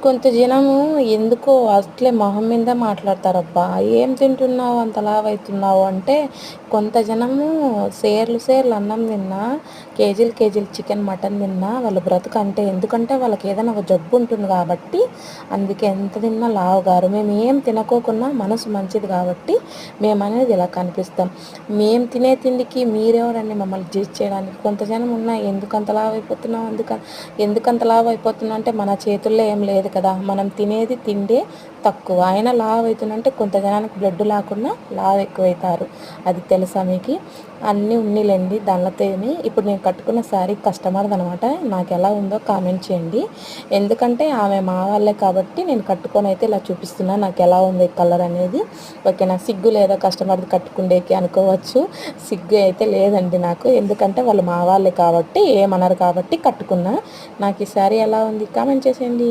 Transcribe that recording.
కొంత జనము ఎందుకో అట్లే మొహం మీద మాట్లాడతారబ్బా. ఏం తింటున్నావు అంత లావైతున్నావు అంటే, కొంత జనము సేర్లు అన్నం తిన్నా, కేజీలు చికెన్ మటన్ తిన్నా వాళ్ళు బ్రతుకు అంటే. ఎందుకంటే వాళ్ళకి ఏదైనా ఒక జబ్బు ఉంటుంది కాబట్టి, అందుకే ఎంత తిన్నా లావు గారు. మేము ఏం తినకోకున్నా మనసు మంచిది కాబట్టి మేము అనేది ఇలా కనిపిస్తాం. మేము తినే తిండికి మీరెవరండి మమ్మల్ని జడ్జ్ చేయడానికి? కొంత జనం ఉన్నా ఎందుకంత లావు అయిపోతున్నావు, ఎందుకంత లావు అయిపోతున్నావు అంటే మన చేతుల్లో ఏం లేదు కదా. మనం తినేది తిండే తక్కువ, అయినా లావు అవుతుందంటే కొంత జనానికి బ్లడ్ లేకుండా లావు ఎక్కువవుతారు. అది తెలుసా మీకు? అన్నీ ఉన్నీలేండి దానితో ఏమి. ఇప్పుడు నేను కట్టుకున్న శారీ కస్టమర్ది అనమాట. నాకు ఎలా ఉందో కామెంట్ చేయండి. ఎందుకంటే ఆమె మా వాళ్ళే కాబట్టి నేను కట్టుకొని అయితే ఇలా చూపిస్తున్నా నాకు ఎలా ఉంది కలర్ అనేది. ఓకేనా? సిగ్గు లేదా కస్టమర్ది కట్టుకుండేకి అనుకోవచ్చు. సిగ్గు అయితే లేదండి నాకు, ఎందుకంటే వాళ్ళు మా వాళ్ళే కాబట్టి ఏమన్నారు కాబట్టి కట్టుకున్నా. నాకు ఈ శారీ ఎలా ఉంది కామెంట్ చేసేయండి.